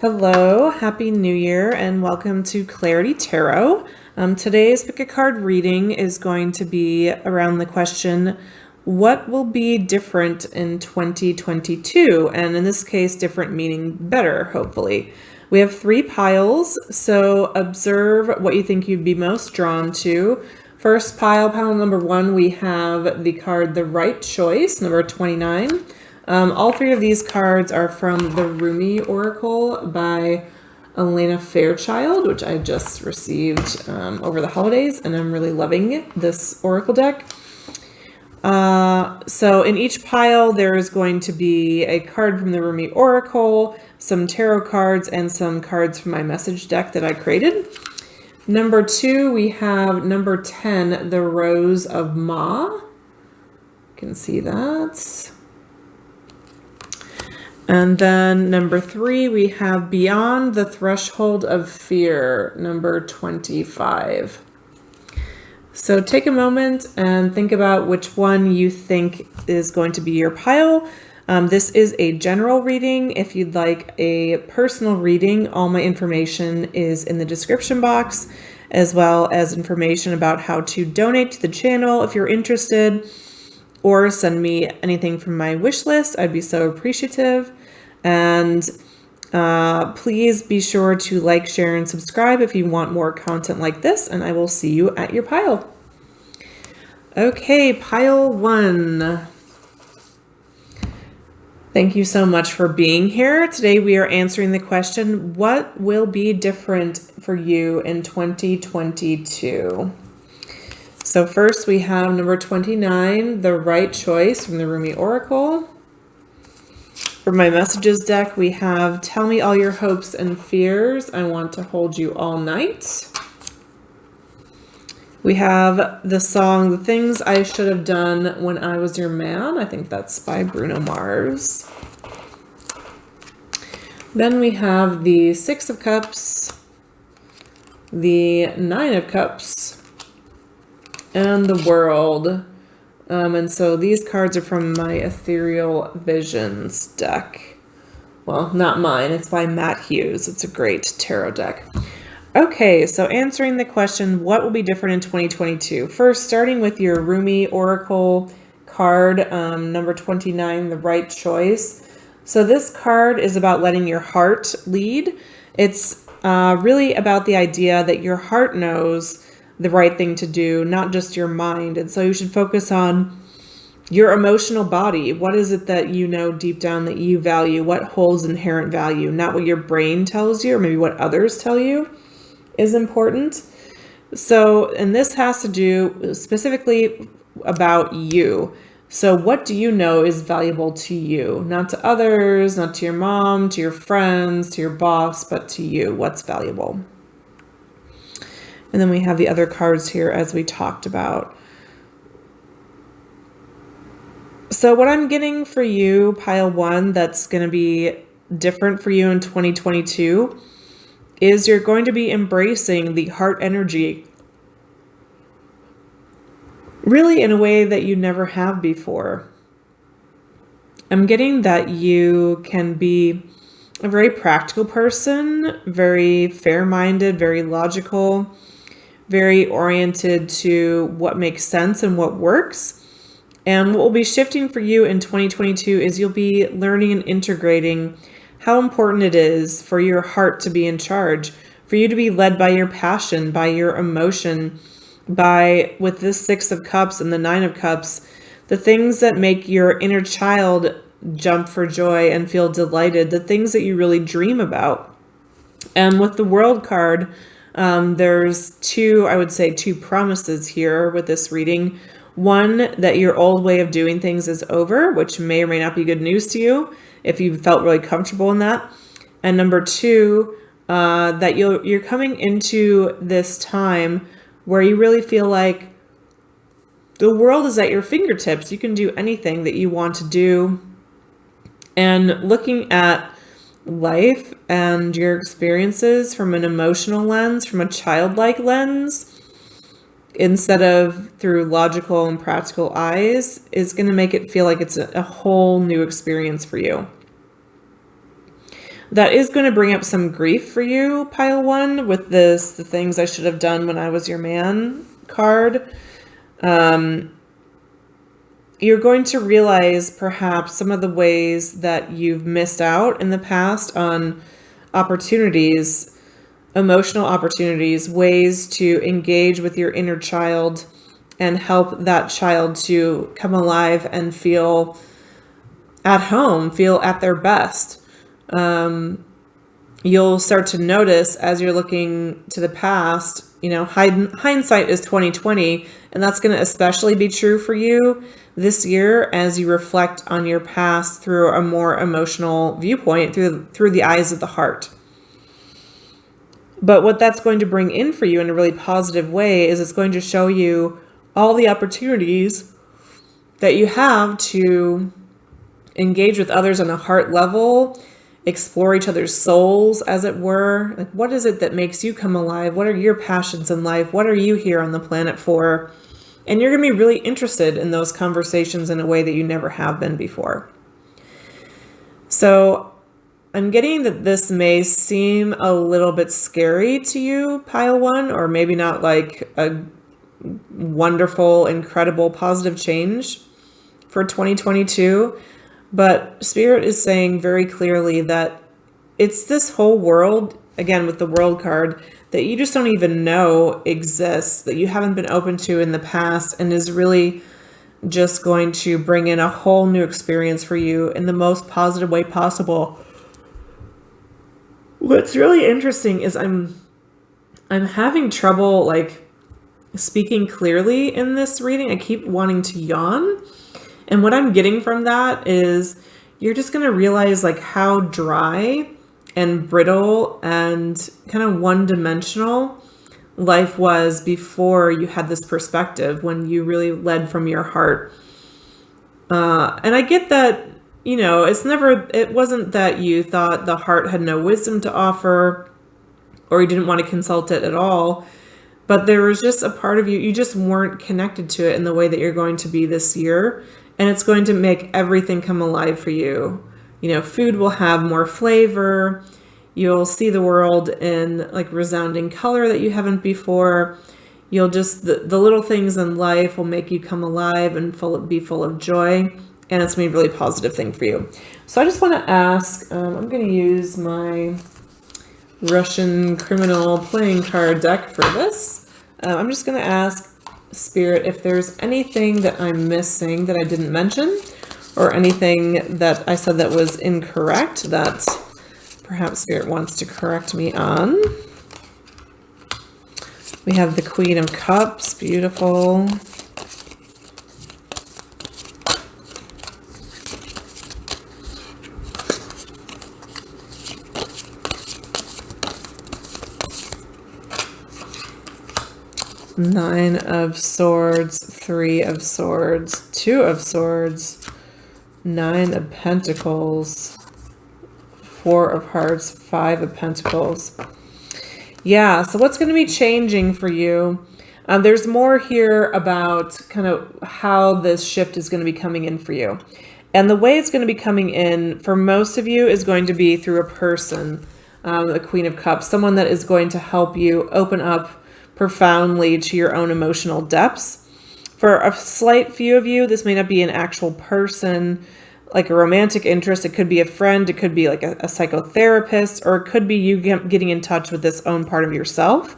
Hello, Happy New Year, and welcome to Clarity Tarot. Today's pick a card reading is going to be around the question, what will be different in 2022? And in this case, different meaning better, hopefully. We have 3 piles, so observe what you think you'd be most drawn to. First pile number 1, we have the card The Right Choice, number 29. All 3 of these cards are from the Rumi Oracle by Elena Fairchild, which I just received over the holidays, and I'm really loving this Oracle deck. So in each pile, there is going to be a card from the Rumi Oracle, some tarot cards, and some cards from my message deck that I created. Number 2, we have number 10, The Rose of Ma. You can see that. And then number 3, we have Beyond the Threshold of Fear, number 25. So take a moment and think about which one you think is going to be your pile. This is a general reading. If you'd like a personal reading, all my information is in the description box, as well as information about how to donate to the channel if you're interested, or send me anything from my wish list. I'd be so appreciative. And please be sure to like, share, and subscribe if you want more content like this, and I will see you at your pile. Okay, pile 1. Thank you so much for being here. Today we are answering the question, what will be different for you in 2022? So first we have number 29, The Right Choice from the Rumi Oracle. For my messages deck, we have Tell Me All Your Hopes and Fears. I Want to Hold You All Night. We have the song The Things I Should Have Done When I Was Your Man. I think that's by Bruno Mars. Then we have the 6 of Cups, the 9 of Cups, and the World. And so these cards are from my Ethereal Visions deck. Well, not mine. It's by Matt Hughes. It's a great tarot deck. Okay, so answering the question, what will be different in 2022? First, starting with your Rumi Oracle card, number 29, The Right Choice. So this card is about letting your heart lead. It's really about the idea that your heart knows the right thing to do, not just your mind. And so you should focus on your emotional body. What is it that you know deep down that you value? What holds inherent value? Not what your brain tells you or maybe what others tell you is important. So, and this has to do specifically about you. So what do you know is valuable to you? Not to others, not to your mom, to your friends, to your boss, but to you. What's valuable? And then we have the other cards here as we talked about. So what I'm getting for you, pile 1, that's going to be different for you in 2022 is you're going to be embracing the heart energy really in a way that you never have before. I'm getting that you can be a very practical person, very fair-minded, very logical, very oriented to what makes sense and what works. And what will be shifting for you in 2022 is you'll be learning and integrating how important it is for your heart to be in charge, for you to be led by your passion, by your emotion, by, with this 6 of Cups and the 9 of Cups, the things that make your inner child jump for joy and feel delighted, the things that you really dream about. And with the World card, there's 2, I would say 2 promises here with this reading. One, that your old way of doing things is over, which may or may not be good news to you if you felt really comfortable in that. And number 2, that you're coming into this time where you really feel like the world is at your fingertips. You can do anything that you want to do. And looking at life and your experiences from an emotional lens, from a childlike lens, instead of through logical and practical eyes, is going to make it feel like it's a whole new experience for you. That is going to bring up some grief for you, pile one, with the things I should have done when I was your man card. You're going to realize perhaps some of the ways that you've missed out in the past on opportunities, emotional opportunities, ways to engage with your inner child and help that child to come alive and feel at home, feel at their best. You'll start to notice as you're looking to the past, hindsight is 2020, and that's going to especially be true for you this year as you reflect on your past through a more emotional viewpoint, through the eyes of the heart. But what that's going to bring in for you in a really positive way is it's going to show you all the opportunities that you have to engage with others on a heart level, explore each other's souls, as it were. Like, what is it that makes you come alive? What are your passions in life? What are you here on the planet for? And you're going to be really interested in those conversations in a way that you never have been before. So I'm getting that this may seem a little bit scary to you, pile one, or maybe not like a wonderful, incredible, positive change for 2022. But Spirit is saying very clearly that it's this whole world, again with the World card, that you just don't even know exists, that you haven't been open to in the past, and is really just going to bring in a whole new experience for you in the most positive way possible. What's really interesting is I'm having trouble like speaking clearly in this reading. I keep wanting to yawn. And what I'm getting from that is you're just going to realize like how dry and brittle and kind of one-dimensional life was before you had this perspective, when you really led from your heart. And I get that, it wasn't that you thought the heart had no wisdom to offer or you didn't want to consult it at all. But there was just a part of you just weren't connected to it in the way that you're going to be this year. And it's going to make everything come alive for you. Food will have more flavor. You'll see the world in like resounding color that you haven't before. You'll just, the little things in life will make you come alive and be full of joy. And it's going to be a really positive thing for you. So I just want to ask, I'm going to use my Russian criminal playing card deck for this. I'm just going to ask Spirit if there's anything that I'm missing that I didn't mention, or anything that I said that was incorrect that perhaps Spirit wants to correct me on. We have the Queen of Cups, beautiful. Nine of Swords, Three of Swords, Two of Swords, Nine of Pentacles, Four of Hearts, Five of Pentacles. Yeah, so what's going to be changing for you? There's more here about kind of how this shift is going to be coming in for you. And the way it's going to be coming in for most of you is going to be through a person, the Queen of Cups, someone that is going to help you open up profoundly to your own emotional depths. For a slight few of you, this may not be an actual person, like a romantic interest. It could be a friend. It could be like a psychotherapist, or it could be you getting in touch with this own part of yourself.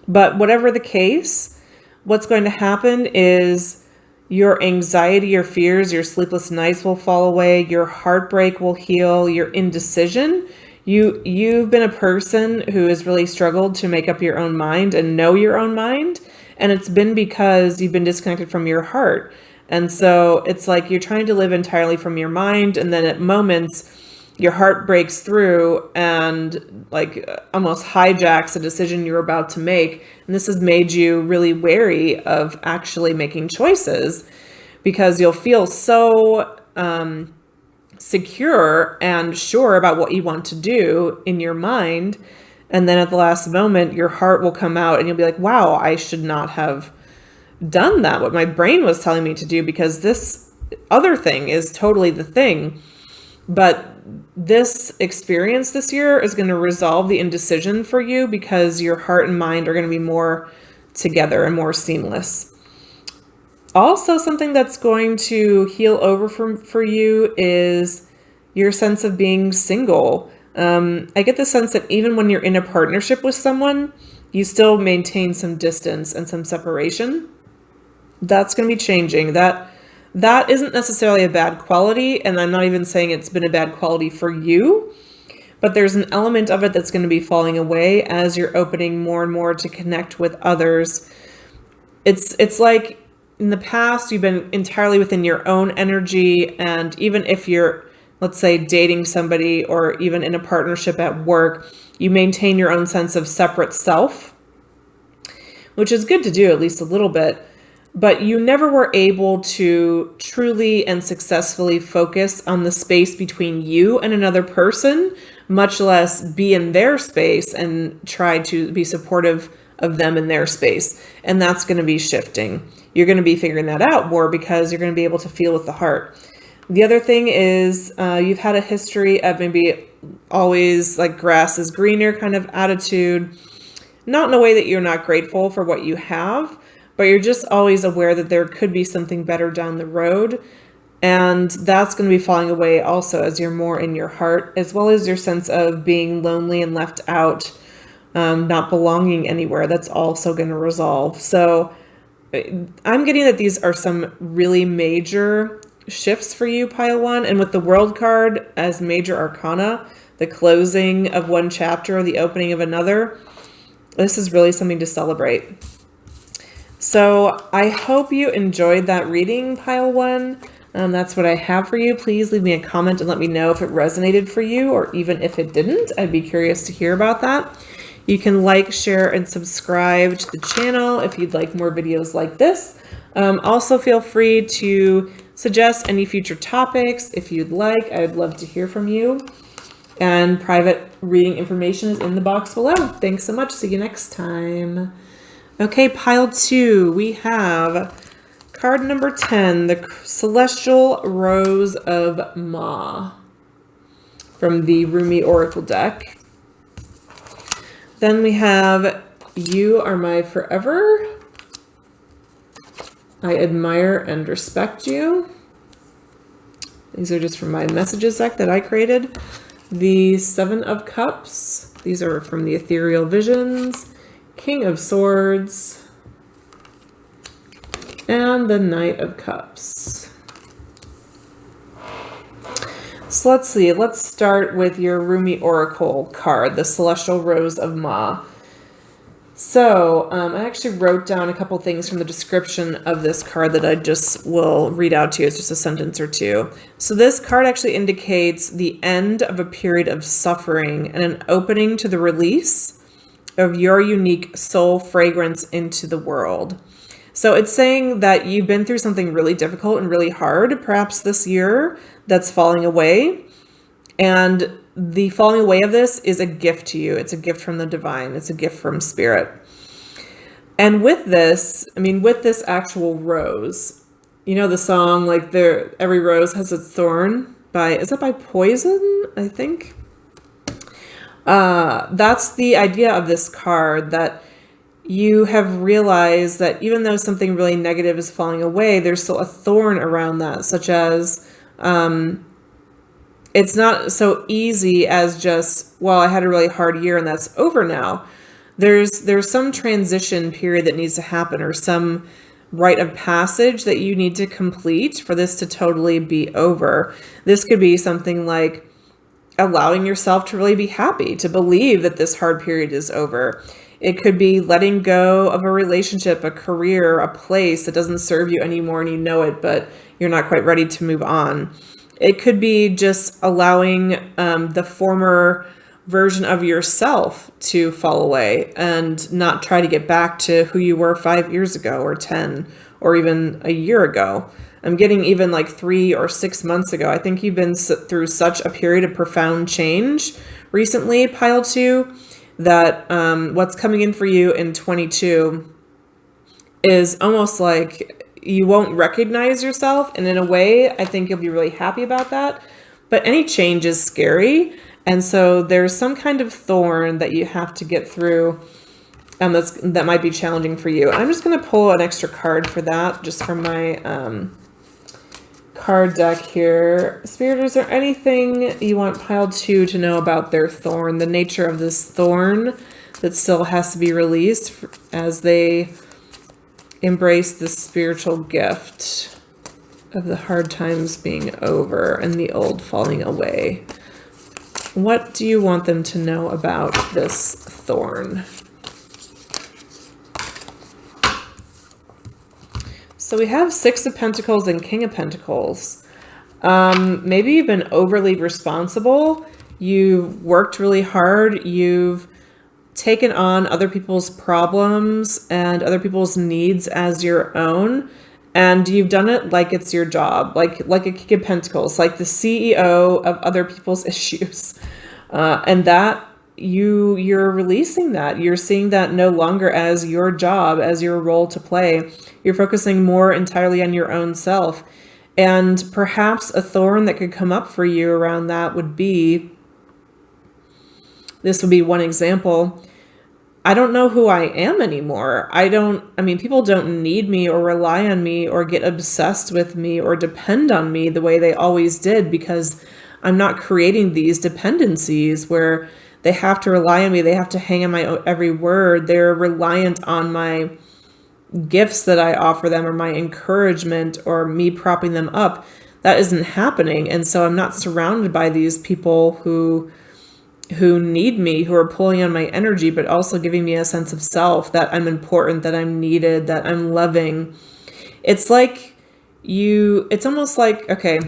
But whatever the case, what's going to happen is your anxiety, your fears, your sleepless nights will fall away. Your heartbreak will heal. Your indecision. You've been a person who has really struggled to make up your own mind and know your own mind. And it's been because you've been disconnected from your heart. And so it's like you're trying to live entirely from your mind. And then at moments, your heart breaks through and like almost hijacks a decision you're about to make. And this has made you really wary of actually making choices, because you'll feel so secure and sure about what you want to do in your mind. And then at the last moment, your heart will come out and you'll be like, wow, I should not have done that, what my brain was telling me to do, because this other thing is totally the thing. But this experience this year is going to resolve the indecision for you because your heart and mind are going to be more together and more seamless. Also, something that's going to heal over for you is your sense of being single. I get the sense that even when you're in a partnership with someone, you still maintain some distance and some separation. That's going to be changing. That isn't necessarily a bad quality, and I'm not even saying it's been a bad quality for you, but there's an element of it that's going to be falling away as you're opening more and more to connect with others. It's like in the past, you've been entirely within your own energy, and even if you're, let's say, dating somebody or even in a partnership at work, you maintain your own sense of separate self, which is good to do, at least a little bit. But you never were able to truly and successfully focus on the space between you and another person, much less be in their space and try to be supportive of them in their space. And that's going to be shifting. You're going to be figuring that out more because you're going to be able to feel with the heart. The other thing is you've had a history of maybe always like grass is greener kind of attitude, not in a way that you're not grateful for what you have, but you're just always aware that there could be something better down the road. And that's going to be falling away also as you're more in your heart, as well as your sense of being lonely and left out, not belonging anywhere. That's also going to resolve. So I'm getting that these are some really major shifts for you, pile one. And with the World card as major arcana, the closing of one chapter or the opening of another, this is really something to celebrate. So I hope you enjoyed that reading, pile one. That's what I have for you. Please leave me a comment and let me know if it resonated for you or even if it didn't. I'd be curious to hear about that. You can like, share, and subscribe to the channel if you'd like more videos like this. Also feel free to suggest any future topics if you'd like. I'd love to hear from you. And private reading information is in the box below. Thanks so much. See you next time. Okay, pile two, we have card number 10, the Celestial Rose of Ma from the Rumi Oracle deck. Then we have You Are My Forever. I admire and respect you. These are just from my messages deck that I created. The Seven of Cups. These are from the Ethereal Visions. King of Swords, and the Knight of Cups. So let's see, let's start with your Rumi Oracle card, the Celestial Rose of Ma. So I actually wrote down a couple things from the description of this card that I just will read out to you. It's just a sentence or two. So this card actually indicates the end of a period of suffering and an opening to the release of your unique soul fragrance into the world. So it's saying that you've been through something really difficult and really hard, perhaps this year, that's falling away. And the falling away of this is a gift to you. It's a gift from the divine. It's a gift from spirit. And with this, I mean, with this actual rose, you know the song, like every rose has its thorn is that by Poison, I think? That's the idea of this card, that you have realized that even though something really negative is falling away, there's still a thorn around that, such as it's not so easy as just, well, I had a really hard year and that's over now. There's some transition period that needs to happen, or some rite of passage that you need to complete for this to totally be over. This could be something like allowing yourself to really be happy, to believe that this hard period is over. It could be letting go of a relationship, a career, a place that doesn't serve you anymore and you know it, but you're not quite ready to move on. It could be just allowing the former version of yourself to fall away and not try to get back to who you were 5 years ago or 10 or even a year ago. I'm getting even like 3 or 6 months ago. I think you've been through such a period of profound change recently, pile two, that what's coming in for you in 22 is almost like you won't recognize yourself. And in a way, I think you'll be really happy about that. but any change is scary. And so there's some kind of thorn that you have to get through, that might be challenging for you. I'm just going to pull an extra card for that, just from my card deck here. Spirit, is there anything you want pile 2 to know about their thorn, the nature of this thorn that still has to be released as they embrace the spiritual gift of the hard times being over and the old falling away? What do you want them to know about this thorn? So we have 6 of Pentacles and King of Pentacles. Maybe you've been overly responsible. You've worked really hard. You've taken on other people's problems and other people's needs as your own. And you've done it like it's your job, like a King of Pentacles, like the CEO of other people's issues. And that you're releasing that. You're seeing that no longer as your job, as your role to play. You're focusing more entirely on your own self. And perhaps a thorn that could come up for you around that would be, this would be one example, I don't know who I am anymore. People don't need me or rely on me or get obsessed with me or depend on me the way they always did, because I'm not creating these dependencies where they have to rely on me. They have to hang on my every word. They're reliant on my gifts that I offer them or my encouragement or me propping them up. That isn't happening. And so I'm not surrounded by these people who need me, who are pulling on my energy, but also giving me a sense of self, that I'm important, that I'm needed, that I'm loving. It's almost like, okay,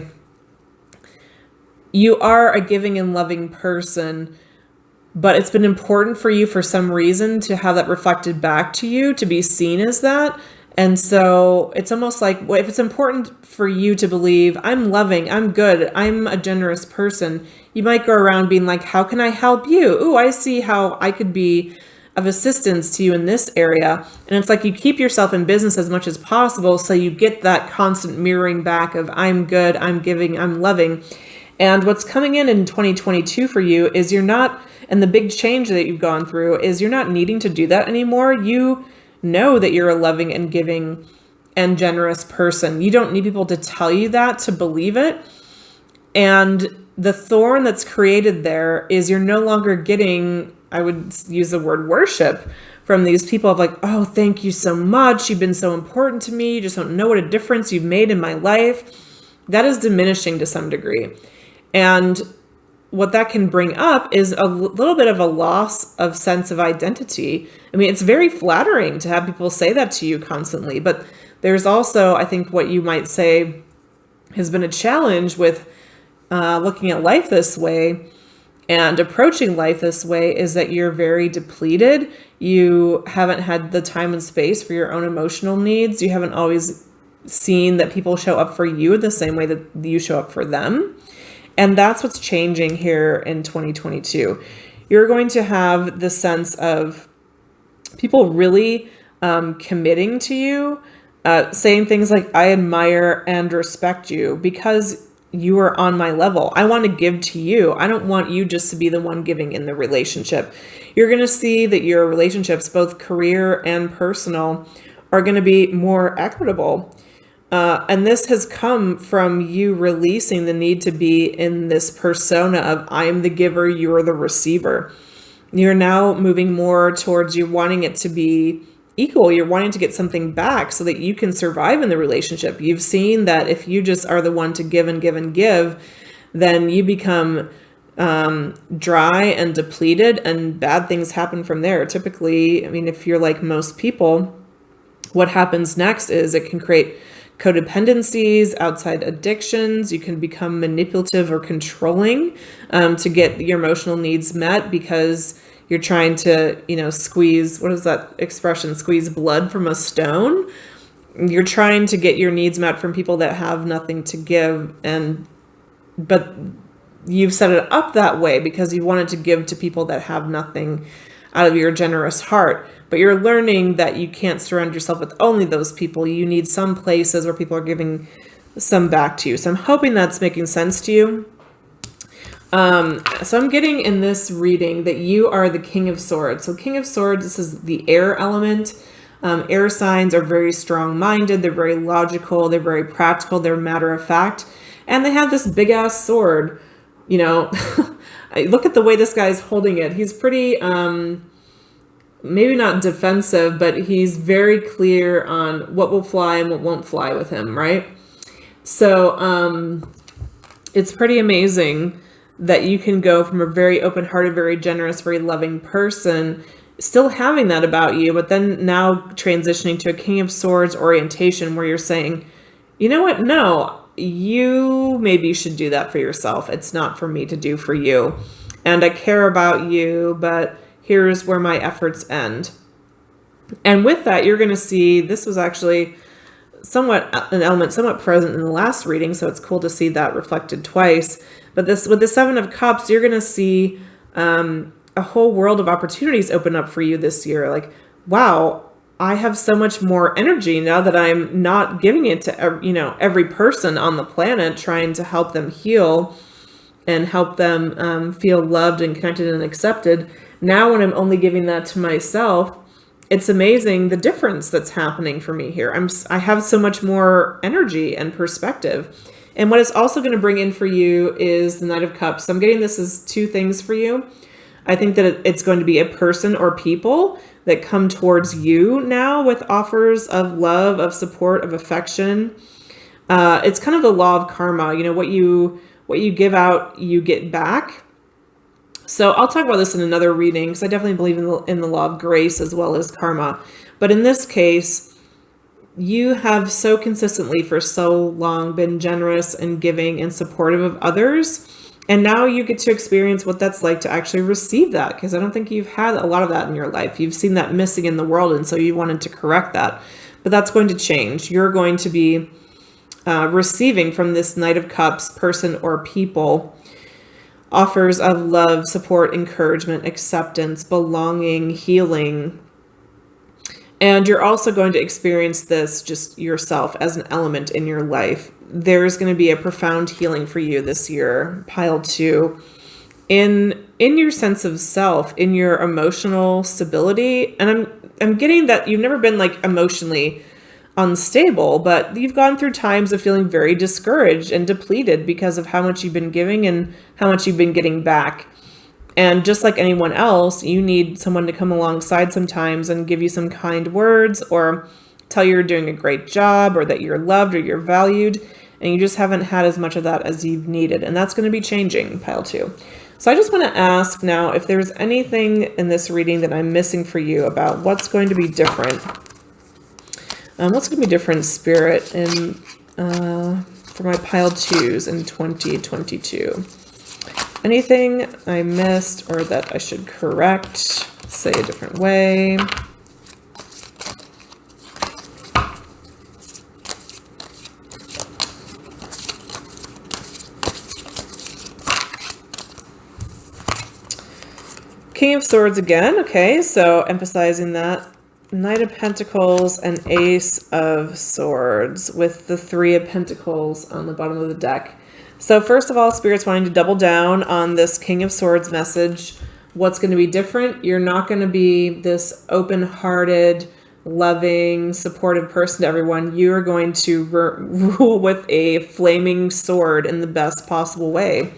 you are a giving and loving person, but it's been important for you for some reason to have that reflected back to you, to be seen as that. And so it's almost like, if it's important for you to believe I'm loving, I'm good, I'm a generous person, you might go around being like, how can I help you? Ooh, I see how I could be of assistance to you in this area. And it's like you keep yourself in business as much as possible, so you get that constant mirroring back of I'm good, I'm giving, I'm loving. And what's coming in 2022 for you is you're not, and the big change that you've gone through is you're not needing to do that anymore. You know that you're a loving and giving and generous person. You don't need people to tell you that to believe it. And the thorn that's created there is you're no longer getting, I would use the word worship, from these people of like, oh, thank you so much. You've been so important to me. You just don't know what a difference you've made in my life. That is diminishing to some degree. And what that can bring up is a little bit of a loss of sense of identity. I mean, it's very flattering to have people say that to you constantly, but there's also, I think, what you might say has been a challenge with looking at life this way and approaching life this way is that you're very depleted. You haven't had the time and space for your own emotional needs. You haven't always seen that people show up for you the same way that you show up for them. And that's what's changing here in 2022. You're going to have the sense of people really committing to you, saying things like, I admire and respect you because you are on my level. I want to give to you. I don't want you just to be the one giving in the relationship. You're going to see that your relationships, both career and personal, are going to be more equitable. And this has come from you releasing the need to be in this persona of I'm the giver, you're the receiver. You're now moving more towards you wanting it to be equal. You're wanting to get something back so that you can survive in the relationship. You've seen that if you just are the one to give and give and give, then you become dry and depleted, and bad things happen from there. Typically, I mean, if you're like most people, what happens next is it can create codependencies, outside addictions. You can become manipulative or controlling to get your emotional needs met because you're trying to, squeeze, what is that expression? Squeeze blood from a stone. You're trying to get your needs met from people that have nothing to give. But you've set it up that way because you wanted to give to people that have nothing out of your generous heart. But you're learning that you can't surround yourself with only those people. You need some places where people are giving some back to you. So I'm hoping that's making sense to you. So I'm getting in this reading that you are the King of Swords. So King of Swords, this is the air element. Air signs are very strong-minded. They're very logical. They're very practical. They're matter of fact. And they have this big-ass sword. You know, look at the way this guy's holding it. He's pretty, maybe not defensive, but he's very clear on what will fly and what won't fly with him, right? So it's pretty amazing that you can go from a very open-hearted, very generous, very loving person, still having that about you, but then now transitioning to a King of Swords orientation where you're saying, you know what? No, you maybe should do that for yourself. It's not for me to do for you. And I care about you, but here's where my efforts end. And with that, you're going to see, this was actually an element somewhat present in the last reading, so it's cool to see that reflected twice. But this, with the Seven of Cups, you're going to see a whole world of opportunities open up for you this year. Like, wow, I have so much more energy now that I'm not giving it to every person on the planet, trying to help them heal and help them feel loved and connected and accepted. Now when I'm only giving that to myself, it's amazing the difference that's happening for me here. I have so much more energy and perspective. And what it's also going to bring in for you is the Knight of Cups. So I'm getting this as two things for you. I think that it's going to be a person or people that come towards you now with offers of love, of support, of affection. It's kind of the law of karma. You know, what you give out, you get back. So I'll talk about this in another reading because I definitely believe in the law of grace as well as karma. But in this case, you have so consistently for so long been generous and giving and supportive of others. And now you get to experience what that's like to actually receive that, because I don't think you've had a lot of that in your life. You've seen that missing in the world, and so you wanted to correct that. But that's going to change. You're going to be receiving from this Knight of Cups, person or people, offers of love, support, encouragement, acceptance, belonging, healing. And you're also going to experience this just yourself as an element in your life. There's going to be a profound healing for you this year, pile 2, in your sense of self, in your emotional stability. And I'm getting that you've never been like emotionally unstable, but you've gone through times of feeling very discouraged and depleted because of how much you've been giving and how much you've been getting back. And just like anyone else, you need someone to come alongside sometimes and give you some kind words or tell you you're doing a great job or that you're loved or you're valued. And you just haven't had as much of that as you've needed. And that's going to be changing, pile 2. So I just want to ask now if there's anything in this reading that I'm missing for you about what's going to be different. What's going to be different, Spirit, for my pile 2s in 2022? Anything I missed or that I should correct? Say a different way. King of Swords again. Okay, so emphasizing that. Knight of Pentacles and Ace of Swords with the 3 of Pentacles on the bottom of the deck. So first of all, Spirit's wanting to double down on this King of Swords message. What's going to be different? You're not going to be this open-hearted, loving, supportive person to everyone. You are going to rule with a flaming sword in the best possible way.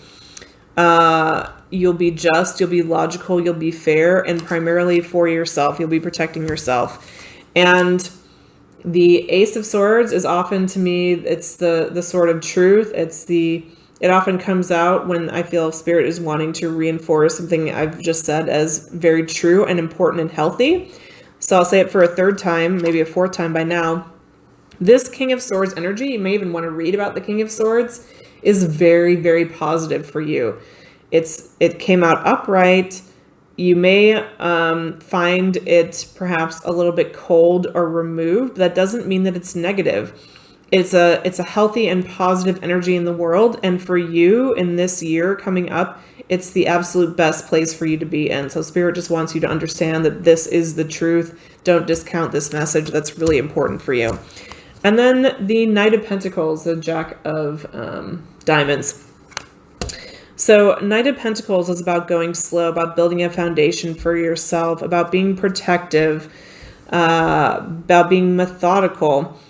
You'll be just, you'll be logical, you'll be fair, and primarily for yourself. You'll be protecting yourself. And the Ace of Swords is often, to me, it's the sword of truth. It often comes out when I feel Spirit is wanting to reinforce something I've just said as very true and important and healthy. So I'll say it for a 3rd time, maybe a 4th time by now. This King of Swords energy, you may even want to read about the King of Swords, is very, very positive for you. It came out upright. You may find it perhaps a little bit cold or removed. That doesn't mean that it's negative. It's a healthy and positive energy in the world. And for you in this year coming up, it's the absolute best place for you to be in. So Spirit just wants you to understand that this is the truth. Don't discount this message. That's really important for you. And then the Knight of Pentacles, the Jack of Diamonds. So Knight of Pentacles is about going slow, about building a foundation for yourself, about being protective, about being methodical.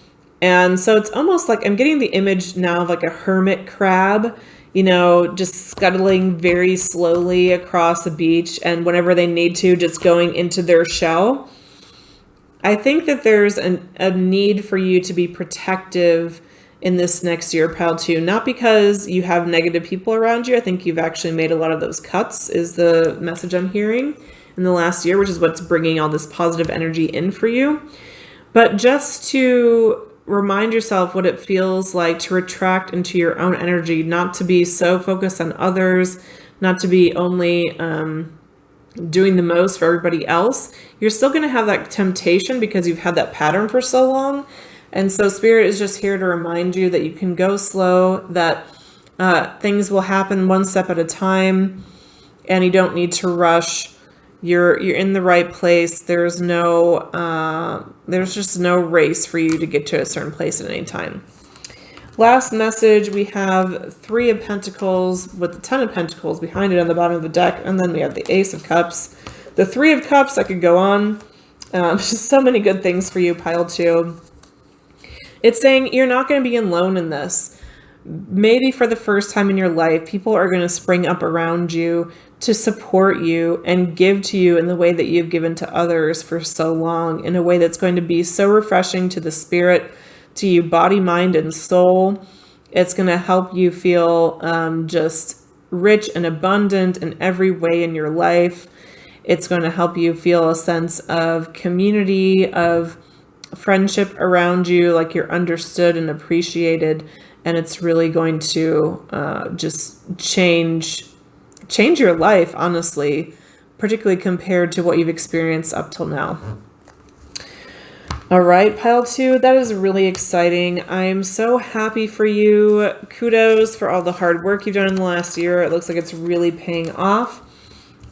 And so it's almost like I'm getting the image now of like a hermit crab, just scuttling very slowly across the beach, and whenever they need to, just going into their shell. I think that there's a need for you to be protective in this next year, pile 2, not because you have negative people around you. I think you've actually made a lot of those cuts, is the message I'm hearing in the last year, which is what's bringing all this positive energy in for you. But just to remind yourself what it feels like to retract into your own energy, not to be so focused on others, not to be only doing the most for everybody else. You're still going to have that temptation because you've had that pattern for so long. And so Spirit is just here to remind you that you can go slow, that things will happen one step at a time, and you don't need to rush. You're in the right place. There's just no race for you to get to a certain place at any time. Last message, we have 3 of Pentacles with the 10 of Pentacles behind it on the bottom of the deck, and then we have the Ace of Cups. The 3 of Cups, I could go on. Just so many good things for you, pile 2. It's saying you're not going to be alone in this. Maybe for the first time in your life, people are going to spring up around you to support you and give to you in the way that you've given to others for so long, in a way that's going to be so refreshing to the spirit, to you, body, mind, and soul. It's going to help you feel just rich and abundant in every way in your life. It's going to help you feel a sense of community, of friendship around you, like you're understood and appreciated. And it's really going to just change your life, honestly, particularly compared to what you've experienced up till now. All right, pile 2, that is really exciting. I'm so happy for you. Kudos for all the hard work you've done in the last year. It looks like it's really paying off.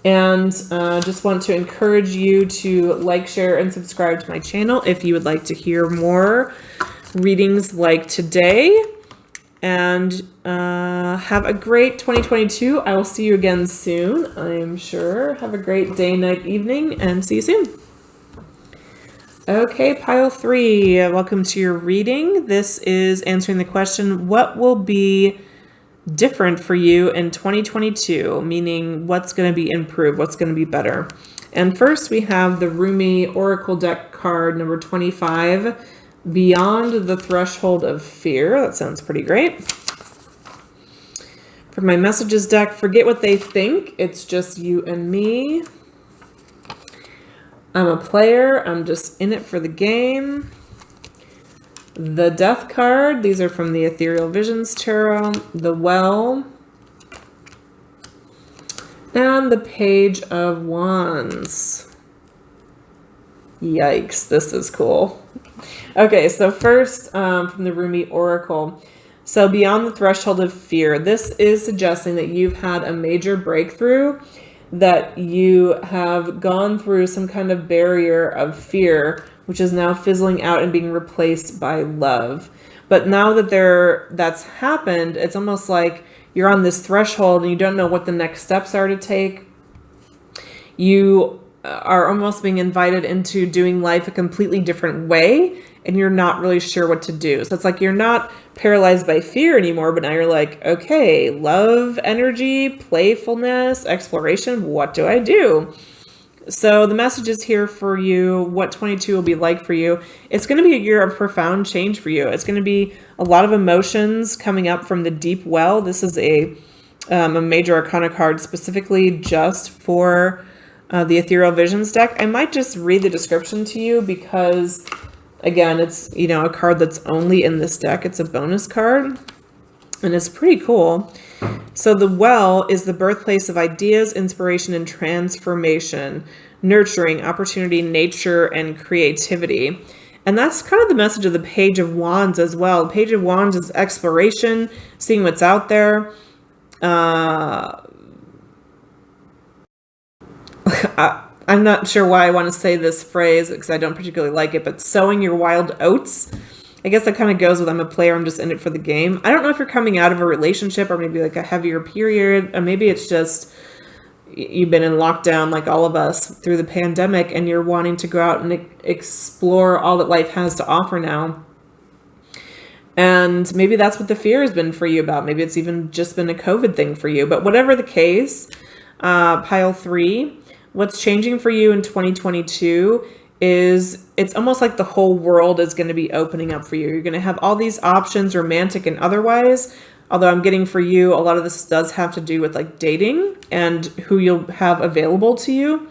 And just want to encourage you to like, share, and subscribe to my channel if you would like to hear more readings like today. And have a great 2022. I will see you again soon, I'm sure. Have a great day, night, evening, and see you soon. Okay, pile 3, welcome to your reading. This is answering the question, what will be different for you in 2022? Meaning, what's going to be improved? What's going to be better? And first, we have the Rumi Oracle deck card number 25, Beyond the Threshold of Fear. That sounds pretty great. For my messages deck, forget what they think. It's just you and me. I'm a player. I'm just in it for the game. The Death card. These are from the Ethereal Visions Tarot. The Well. And the Page of Wands. Yikes, this is cool. Okay, so first from the Rumi Oracle. So Beyond the Threshold of Fear. This is suggesting that you've had a major breakthrough, that you have gone through some kind of barrier of fear, which is now fizzling out and being replaced by love. But now that that's happened, it's almost like you're on this threshold and you don't know what the next steps are to take. You are almost being invited into doing life a completely different way, and you're not really sure what to do. So it's like you're not paralyzed by fear anymore, but now you're like, okay, love, energy, playfulness, exploration, what do I do? So the message is here for you, what 22 will be like for you. It's going to be a year of profound change for you. It's going to be a lot of emotions coming up from the deep well. This is a major arcana card specifically just for the Ethereal Visions deck. I might just read the description to you because, again, it's, a card that's only in this deck. It's a bonus card, and it's pretty cool. So the Well is the birthplace of ideas, inspiration, and transformation, nurturing, opportunity, nature, and creativity. And that's kind of the message of the Page of Wands as well. Page of Wands is exploration, seeing what's out there. I'm not sure why I want to say this phrase because I don't particularly like it, but sowing your wild oats. I guess that kind of goes with I'm a player, I'm just in it for the game. I don't know if you're coming out of a relationship or maybe like a heavier period, or maybe it's just you've been in lockdown like all of us through the pandemic and you're wanting to go out and explore all that life has to offer now. And maybe that's what the fear has been for you about. Maybe it's even just been a COVID thing for you. But whatever the case, pile 3, what's changing for you in 2022 is it's almost like the whole world is going to be opening up for you. You're going to have all these options, romantic and otherwise. Although I'm getting for you, a lot of this does have to do with like dating and who you'll have available to you.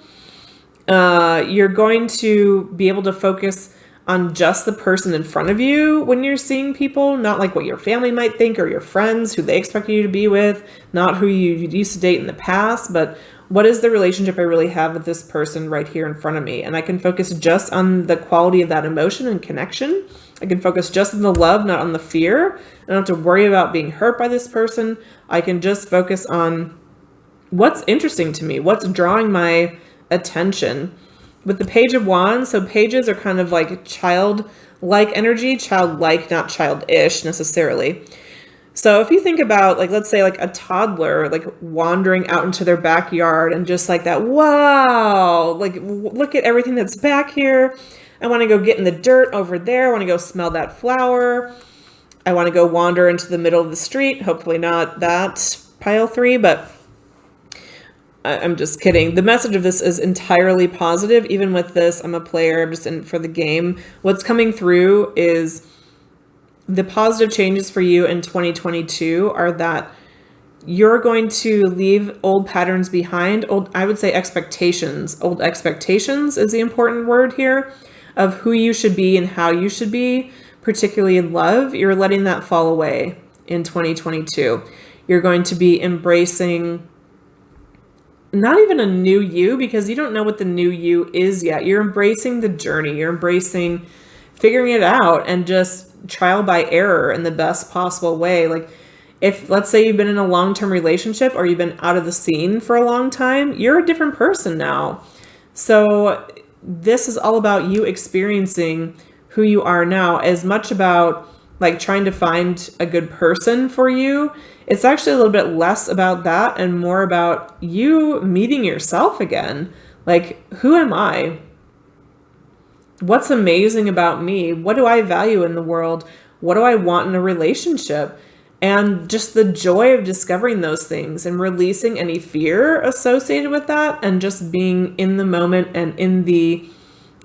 You're going to be able to focus on just the person in front of you when you're seeing people, not like what your family might think or your friends, who they expect you to be with, not who you used to date in the past, but what is the relationship I really have with this person right here in front of me? And I can focus just on the quality of that emotion and connection. I can focus just on the love, not on the fear. I don't have to worry about being hurt by this person. I can just focus on what's interesting to me, what's drawing my attention. With the Page of Wands, so pages are kind of like childlike energy, childlike, not childish necessarily. So if you think about, like, let's say like a toddler, like wandering out into their backyard and just like that, wow, like look at everything that's back here. I want to go get in the dirt over there. I want to go smell that flower. I want to go wander into the middle of the street. Hopefully not that pile 3, but I'm just kidding. The message of this is entirely positive. Even with this, I'm a player, I'm just in it for the game. What's coming through is the positive changes for you in 2022 are that you're going to leave old patterns behind. I would say expectations. Old expectations is the important word here of who you should be and how you should be, particularly in love. You're letting that fall away in 2022. You're going to be embracing not even a new you, because you don't know what the new you is yet. You're embracing the journey. You're embracing figuring it out and just trial by error in the best possible way. Like if, let's say you've been in a long-term relationship or you've been out of the scene for a long time, you're a different person now. So this is all about you experiencing who you are now, as much about like trying to find a good person for you. It's actually a little bit less about that and more about you meeting yourself again. Like, who am I? What's amazing about me? What do I value in the world? What do I want in a relationship? And just the joy of discovering those things and releasing any fear associated with that and just being in the moment and in the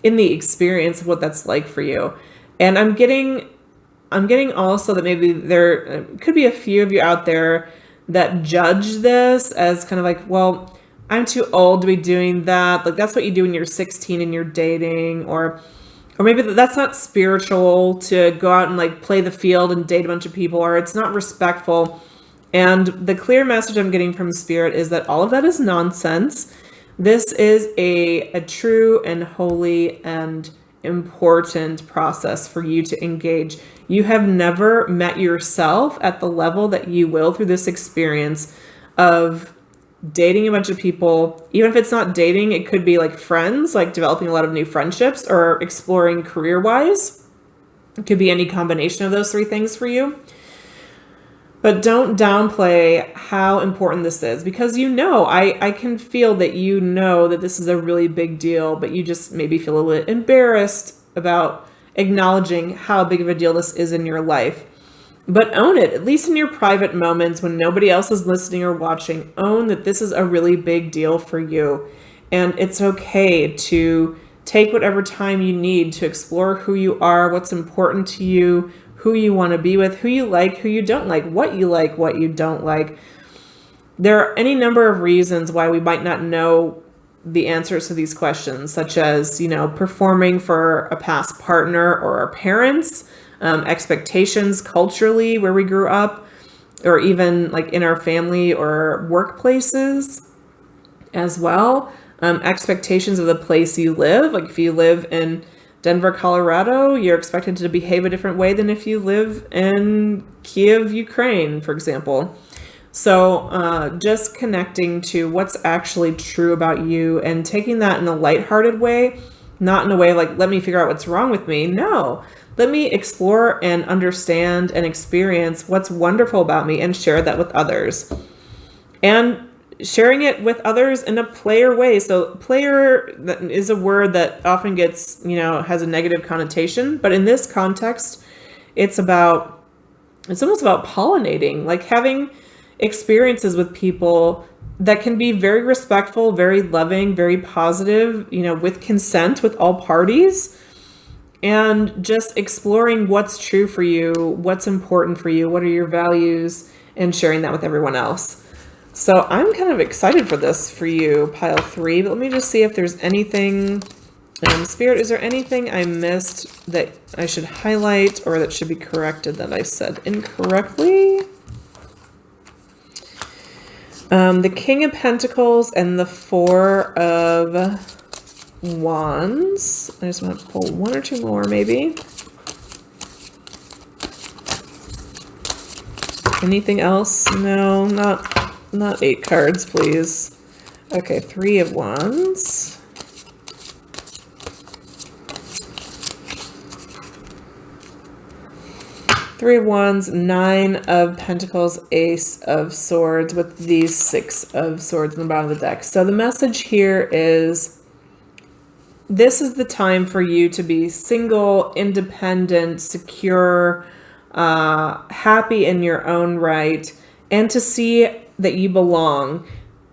experience of what that's like for you. And I'm getting also that maybe there could be a few of you out there that judge this as kind of like, well, I'm too old to be doing that. Like that's what you do when you're 16 and you're dating, or maybe that's not spiritual to go out and like play the field and date a bunch of people, or it's not respectful. And the clear message I'm getting from Spirit is that all of that is nonsense. This is a true and holy and important process for you to engage. You have never met yourself at the level that you will through this experience of dating a bunch of people. Even if it's not dating, it could be like friends, like developing a lot of new friendships or exploring career-wise. It could be any combination of those 3 things for you. But don't downplay how important this is, because I can feel that you know that this is a really big deal, but you just maybe feel a little bit embarrassed about acknowledging how big of a deal this is in your life. But own it, at least in your private moments when nobody else is listening or watching. Own that this is a really big deal for you. And it's okay to take whatever time you need to explore who you are, what's important to you, who you want to be with, who you like, who you don't like, what you don't like. There are any number of reasons why we might not know the answers to these questions, such as, performing for a past partner or our parents, expectations culturally where we grew up, or even like in our family or workplaces as well. Expectations of the place you live. Like if you live in Denver, Colorado, you're expected to behave a different way than if you live in Kiev, Ukraine, for example. So just connecting to what's actually true about you and taking that in a lighthearted way, not in a way like, let me figure out what's wrong with me. No, let me explore and understand and experience what's wonderful about me and share that with others. And sharing it with others in a player way. So player is a word that often gets, has a negative connotation, but in this context, it's almost about pollinating, like having experiences with people that can be very respectful, very loving, very positive, with consent with all parties, and just exploring what's true for you, what's important for you, what are your values, and sharing that with everyone else. So I'm kind of excited for this for you, pile 3, but let me just see if there's anything, Spirit, is there anything I missed that I should highlight or that should be corrected that I said incorrectly? The King of Pentacles and the Four of Wands. I just want to pull one or two more, maybe. Anything else? No, not 8 cards, please. Okay, 3 of Wands. Three of Wands, 9 of Pentacles, Ace of Swords with these 6 of Swords in the bottom of the deck. So the message here is this is the time for you to be single, independent, secure, happy in your own right, and to see that you belong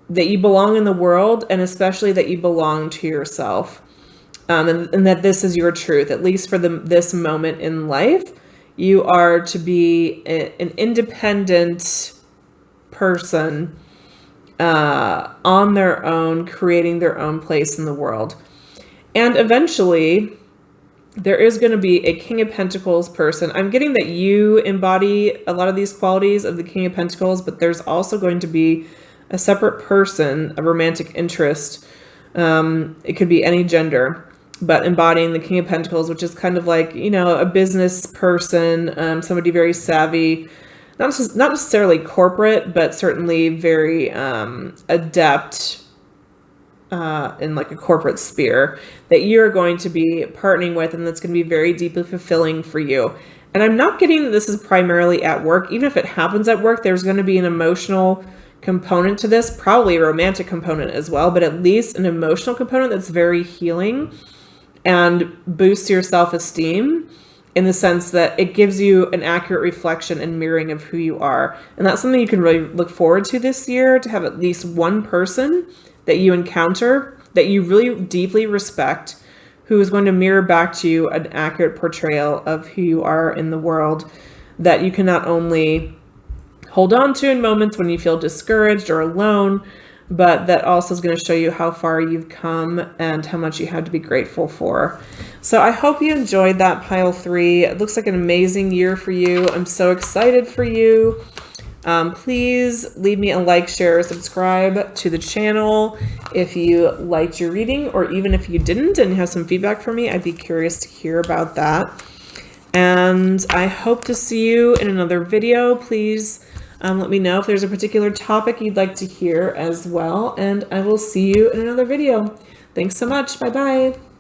in the world, and especially that you belong to yourself, and that this is your truth, at least for this moment in life. You are to be an independent person on their own, creating their own place in the world. And eventually, there is going to be a King of Pentacles person. I'm getting that you embody a lot of these qualities of the King of Pentacles, but there's also going to be a separate person, a romantic interest. It could be any gender, but embodying the King of Pentacles, which is kind of like, a business person, somebody very savvy, not necessarily corporate, but certainly very adept in like a corporate sphere that you're going to be partnering with, and that's going to be very deeply fulfilling for you. And I'm not getting that this is primarily at work. Even if it happens at work, there's going to be an emotional component to this, probably a romantic component as well, but at least an emotional component that's very healing and boosts your self-esteem in the sense that it gives you an accurate reflection and mirroring of who you are. And that's something you can really look forward to this year, to have at least one person that you encounter that you really deeply respect, who is going to mirror back to you an accurate portrayal of who you are in the world, that you can not only hold on to in moments when you feel discouraged or alone, but that also is going to show you how far you've come and how much you have to be grateful for. So I hope you enjoyed that, pile 3. It looks like an amazing year for you. I'm so excited for you. Please leave me a like, share, subscribe to the channel if you liked your reading, or even if you didn't and you have some feedback for me, I'd be curious to hear about that. And I hope to see you in another video. Please let me know if there's a particular topic you'd like to hear as well, and I will see you in another video. Thanks so much. Bye-bye.